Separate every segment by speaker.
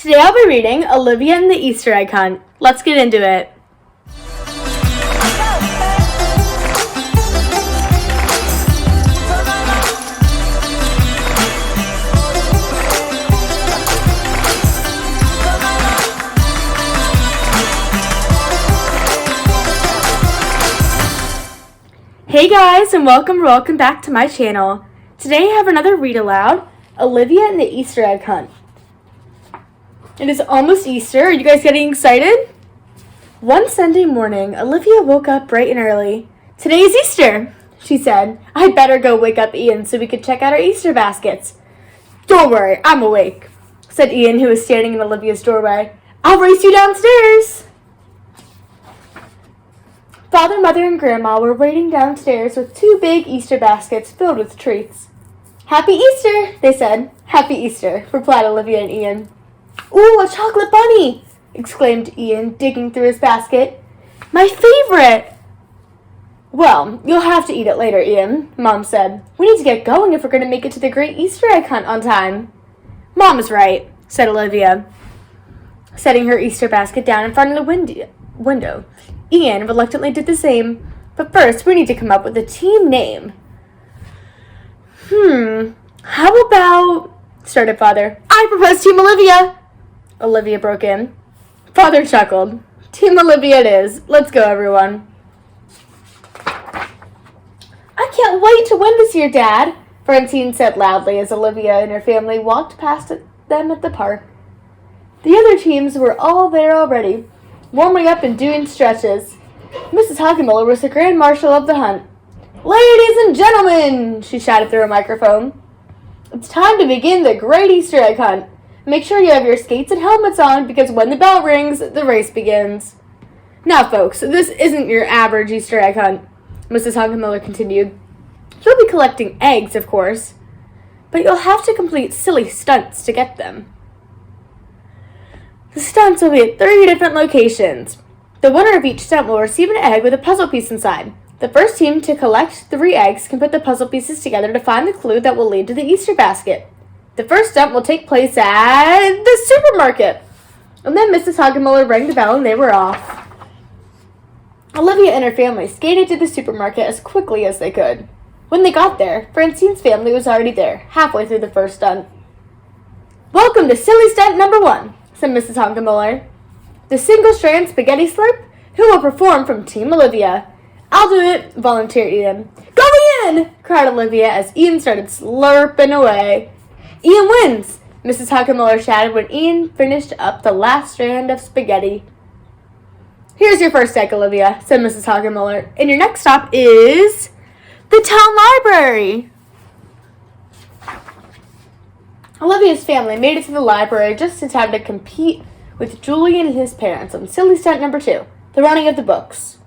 Speaker 1: Today I'll be reading Olivia and the Easter Egg Hunt. Let's get into it. Hey guys, and welcome back to my channel. Today I have another read aloud, Olivia and the Easter Egg Hunt. It is almost Easter. Are you guys getting excited? One Sunday morning, Olivia woke up bright and early. "Today is Easter," she said. "I'd better go wake up Ian so we could check out our Easter baskets." "Don't worry, I'm awake," said Ian, who was standing in Olivia's doorway. "I'll race you downstairs." Father, Mother, and Grandma were waiting downstairs with two big Easter baskets filled with treats. "Happy Easter," they said. "Happy Easter," replied Olivia and Ian. "Ooh, a chocolate bunny!" exclaimed Ian, digging through his basket. "My favorite!" "Well, you'll have to eat it later, Ian," Mom said. "We need to get going if we're going to make it to the great Easter egg hunt on time." "Mom is right," said Olivia, setting her Easter basket down in front of the window. Ian reluctantly did the same. "But first, we need to come up with a team name." How about," started Father. "I propose Team Olivia," Olivia broke in. Father chuckled. "Team Olivia it is. Let's go, everyone." "I can't wait to win this year, Dad," Francine said loudly as Olivia and her family walked past them at the park. The other teams were all there already, warming up and doing stretches. Mrs. Hockenmuller was the Grand Marshal of the hunt. "Ladies and gentlemen," she shouted through a microphone, "it's time to begin the great Easter egg hunt. Make sure you have your skates and helmets on because when the bell rings, the race begins." "Now, folks, this isn't your average Easter egg hunt," Mrs. Hockenmuller continued. "You'll be collecting eggs, of course, but you'll have to complete silly stunts to get them. The stunts will be at 3 different locations. The winner of each stunt will receive an egg with a puzzle piece inside. The first team to collect 3 eggs can put the puzzle pieces together to find the clue that will lead to the Easter basket. The first stunt will take place at the supermarket." And then Mrs. Hockenmuller rang the bell and they were off. Olivia and her family skated to the supermarket as quickly as they could. When they got there, Francine's family was already there, halfway through the first stunt. "Welcome to silly stunt number 1, said Mrs. Hockenmuller. "The single-strand spaghetti slurp? Who will perform from Team Olivia?" "I'll do it," volunteered Ian. "Go Ian!" cried Olivia as Ian started slurping away. "Ian wins!" Mrs. Hockenmuller shouted when Ian finished up the last strand of spaghetti. "Here's your first egg, Olivia," said Mrs. Hockenmuller. "And your next stop is the town library." Olivia's family made it to the library just in time to compete with Julian and his parents on silly stunt number 2, the running of the books.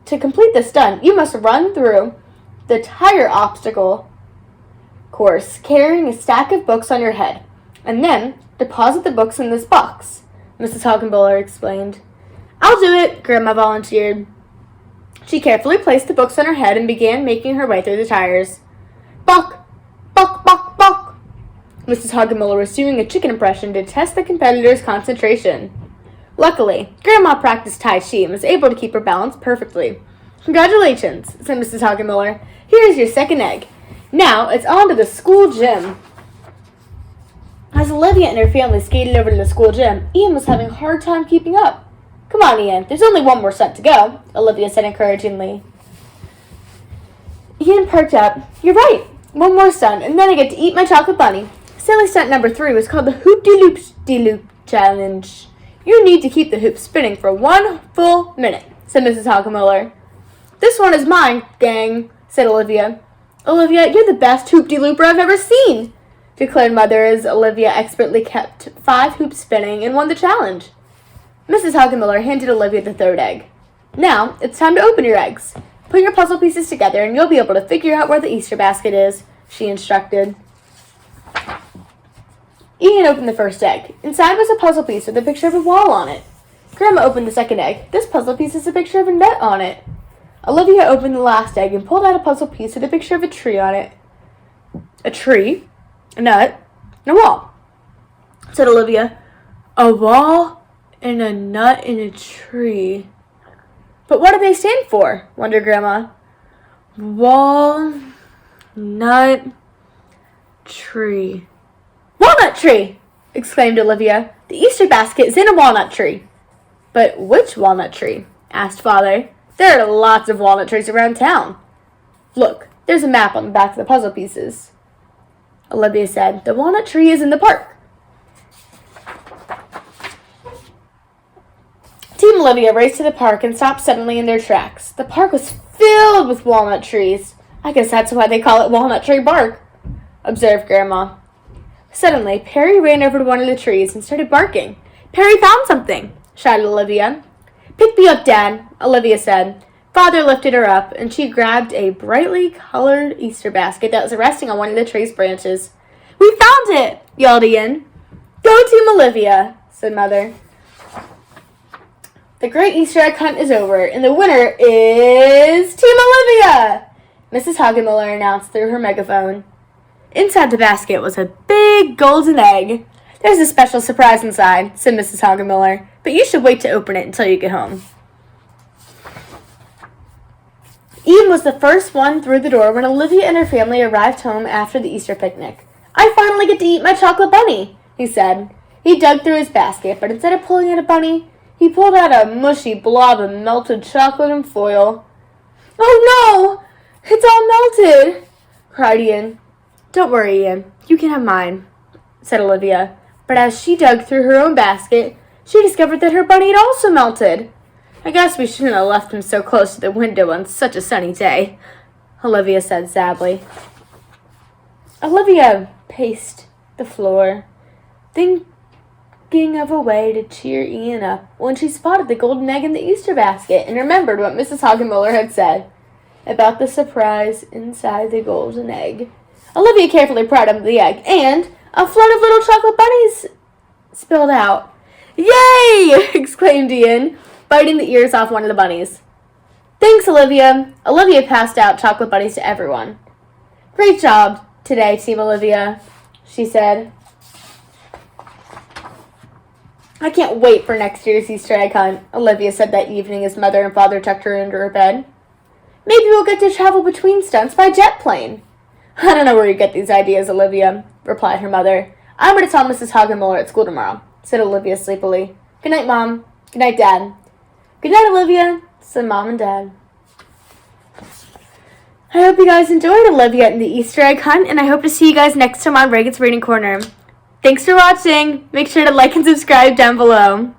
Speaker 1: To complete the stunt, you must run through the tire obstacle course carrying a stack of books on your head, and then deposit the books in this box, Mrs. Hockenmuller explained. "I'll do it," Grandma volunteered. She carefully placed the books on her head and began making her way through the tires. "Buck, buck, buck, buck." Mrs. Hockenmuller was doing a chicken impression to test the competitors' concentration. Luckily, Grandma practiced Tai Chi and was able to keep her balance perfectly. "Congratulations," said Mrs. Hockenmuller. "Here's your second egg. Now it's on to the school gym." As Olivia and her family skated over to the school gym, Ian was having a hard time keeping up. "Come on, Ian, there's only one more stunt to go," Olivia said encouragingly. Ian perked up. "You're right. One more stunt, and then I get to eat my chocolate bunny." Silly stunt number 3 was called the Hoop-de-Loop-de-Loop Challenge. "You need to keep the hoop spinning for 1 full minute," said Mrs. Hockenmuller. "This one is mine, gang," said Olivia. "Olivia, you're the best hoop-de-looper I've ever seen," declared Mother as Olivia expertly kept 5 hoops spinning and won the challenge. Mrs. Hockenmuller handed Olivia the 3rd egg. "Now, it's time to open your eggs. Put your puzzle pieces together and you'll be able to figure out where the Easter basket is," she instructed. Ian opened the first egg. Inside was a puzzle piece with a picture of a wall on it. Grandma opened the second egg. This puzzle piece has a picture of a nut on it. Olivia opened the last egg and pulled out a puzzle piece with a picture of a tree on it. "A tree, a nut, and a wall," said Olivia. A wall and a nut in a tree. But what do they stand for? Wondered Grandma. Wall, nut, tree. Walnut tree! Exclaimed Olivia. The Easter basket is in a walnut tree. But which walnut tree? Asked Father. There are lots of walnut trees around town. Look, there's a map on the back of the puzzle pieces. Olivia said, the walnut tree is in the park. Team Olivia raced to the park and stopped suddenly in their tracks. The park was filled with walnut trees. I guess that's why they call it Walnut Tree Park, observed Grandma. Suddenly, Perry ran over to one of the trees and started barking. Perry found something, shouted Olivia. Pick me up, Dad, Olivia said. Father lifted her up, and she grabbed a brightly colored Easter basket that was resting on one of the tree's branches. We found it, yelled Ian. Go, Team Olivia, said Mother. The great Easter egg hunt is over, and the winner is Team Olivia, Mrs. Hagenmiller announced through her megaphone. Inside the basket was a big golden egg. There's a special surprise inside, said Mrs. Hagenmiller, but you should wait to open it until you get home. Ian was the first one through the door when Olivia and her family arrived home after the Easter picnic. I finally get to eat my chocolate bunny, he said. He dug through his basket, but instead of pulling out a bunny, he pulled out a mushy blob of melted chocolate and foil. Oh no! It's all melted! Cried Ian. Don't worry, Ian. You can have mine, said Olivia. But as she dug through her own basket, she discovered that her bunny had also melted. I guess we shouldn't have left him so close to the window on such a sunny day, Olivia said sadly. Olivia paced the floor, thinking of a way to cheer Ian up when she spotted the golden egg in the Easter basket and remembered what Mrs. Hagenmiller had said about the surprise inside the golden egg. Olivia carefully pried up the egg, and a flood of little chocolate bunnies spilled out. Yay! Exclaimed Ian, biting the ears off one of the bunnies. Thanks, Olivia. Olivia passed out chocolate bunnies to everyone. Great job today, Team Olivia, she said. I can't wait for next year's Easter egg hunt, Olivia said that evening as Mother and Father tucked her into her bed. Maybe we'll get to travel between stunts by jet plane. I don't know where you get these ideas, Olivia, replied her mother. I'm going to tell Mrs. Hagenmiller at school tomorrow, said Olivia sleepily. Good night, Mom. Good night, Dad. Good night, Olivia, said Mom and Dad. I hope you guys enjoyed Olivia and the Easter egg hunt, and I hope to see you guys next time on Reagan's Reading Corner. Thanks for watching. Make sure to like and subscribe down below.